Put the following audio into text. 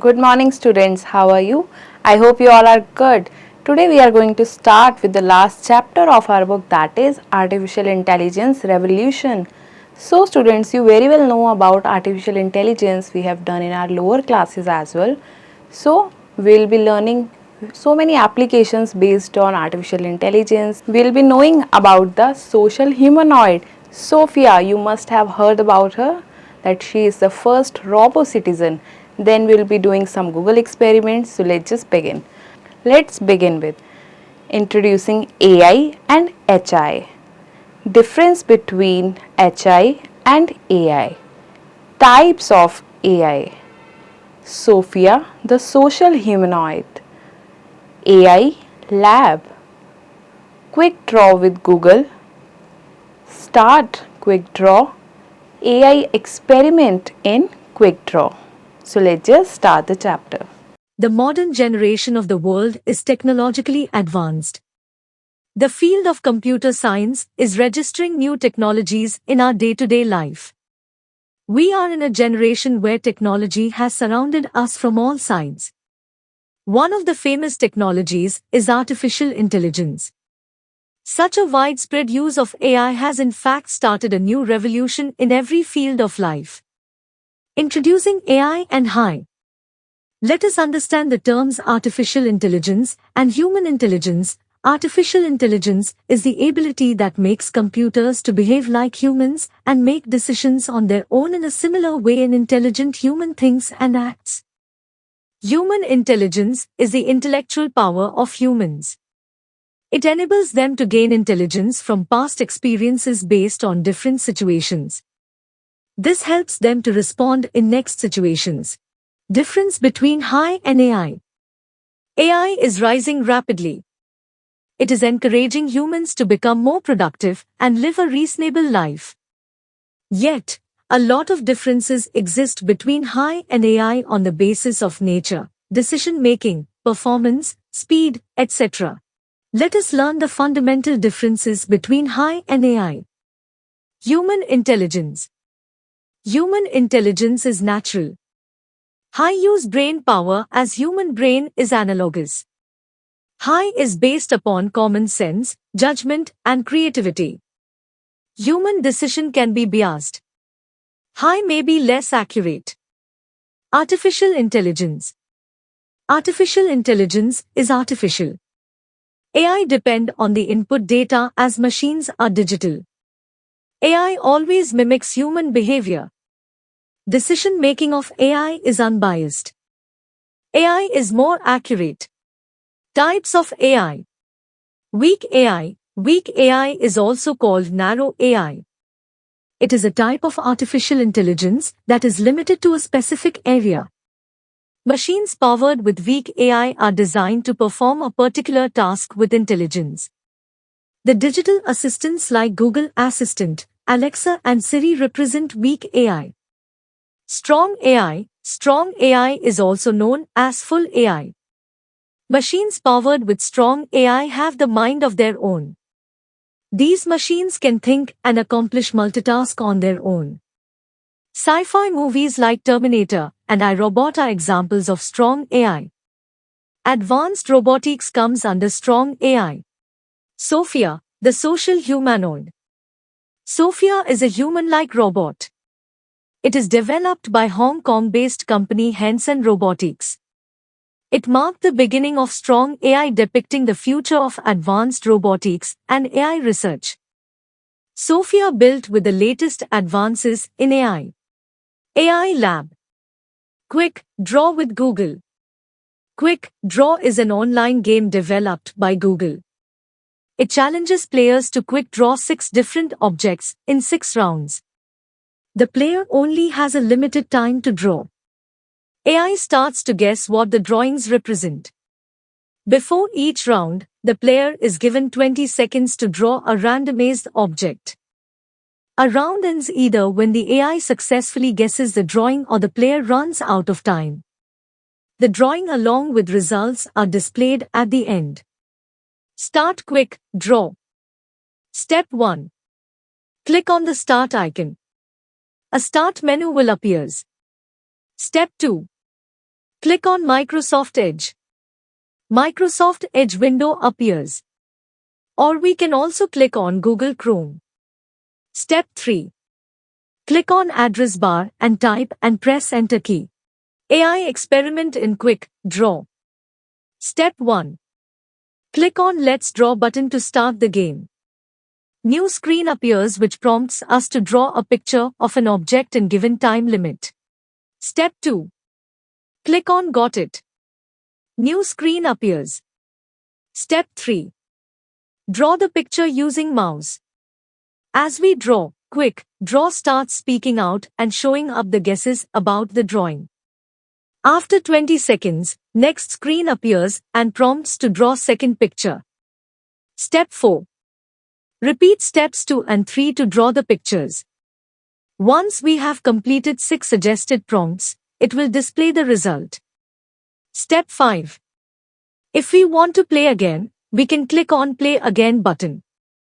Good morning, students. How are you? I hope you all are good. Today, we are going to start with the last chapter of our book, that is Artificial Intelligence Revolution. So, students, you very well know about artificial intelligence. We have done in our lower classes as well. So, we'll be learning so many applications based on artificial intelligence. We'll be knowing about the social humanoid. Sophia, you must have heard about her, that she is the first robo citizen. Then we'll be doing some Google experiments. So let's just begin. Let's begin with introducing AI and HI. Difference between HI and AI. Types of AI. Sophia, the social humanoid. AI lab. Quick draw with Google. Start quick draw. AI experiment in quick draw. So let's just start the chapter. The modern generation of the world is technologically advanced. The field of computer science is registering new technologies in our day-to-day life. We are in a generation where technology has surrounded us from all sides. One of the famous technologies is artificial intelligence. Such a widespread use of AI has in fact started a new revolution in every field of life. Introducing AI and HI. Let us understand the terms artificial intelligence and human intelligence. Artificial intelligence is the ability that makes computers to behave like humans and make decisions on their own in a similar way an intelligent human thinks and acts. Human intelligence is the intellectual power of humans. It enables them to gain intelligence from past experiences based on different situations. This helps them to respond in next situations. Difference between HI and AI. AI is rising rapidly. It is encouraging humans to become more productive and live a reasonable life. Yet, a lot of differences exist between HI and AI on the basis of nature, decision-making, performance, speed, etc. Let us learn the fundamental differences between HI and AI. Human intelligence. Human intelligence is natural. HI use brain power as human brain is analogous. HI is based upon common sense, judgment, and creativity. Human decision can be biased. HI may be less accurate. Artificial intelligence. Artificial intelligence is artificial. AI depend on the input data as machines are digital. AI always mimics human behavior. Decision-making of AI is unbiased. AI is more accurate. Types of AI. Weak AI. Weak AI is also called narrow AI. It is a type of artificial intelligence that is limited to a specific area. Machines powered with weak AI are designed to perform a particular task with intelligence. The digital assistants like Google Assistant, Alexa and Siri represent weak AI. Strong AI. Strong AI is also known as full AI. Machines powered with strong AI have the mind of their own. These machines can think and accomplish multitask on their own. Sci-fi movies like Terminator and iRobot are examples of strong AI. Advanced robotics comes under strong AI. Sophia, the social humanoid. Sophia is a human-like robot. It is developed by Hong Kong-based company Henson Robotics. It marked the beginning of strong AI depicting the future of advanced robotics and AI research. Sophia built with the latest advances in AI. AI Lab. Quick Draw with Google. Quick Draw is an online game developed by Google. It challenges players to quick draw 6 different objects in 6 rounds. The player only has a limited time to draw. AI starts to guess what the drawings represent. Before each round, the player is given 20 seconds to draw a randomized object. A round ends either when the AI successfully guesses the drawing or the player runs out of time. The drawing along with results are displayed at the end. Start quick draw. Step 1. Click on the start icon. A start menu will appear. Step 2. Click on Microsoft Edge. Microsoft Edge window appears. Or we can also click on Google Chrome. Step 3. Click on address bar and type and press enter key. AI experiment in quick draw. Step 1. Click on Let's Draw button to start the game. New screen appears which prompts us to draw a picture of an object in given time limit. Step 2. Click on Got it. New screen appears. Step 3. Draw the picture using mouse. As we draw, quick draw starts speaking out and showing up the guesses about the drawing. After 20 seconds, next screen appears and prompts to draw second picture. Step 4. Repeat steps 2 and 3 to draw the pictures. Once we have completed 6 suggested prompts, it will display the result. Step 5. If we want to play again, we can click on Play Again button.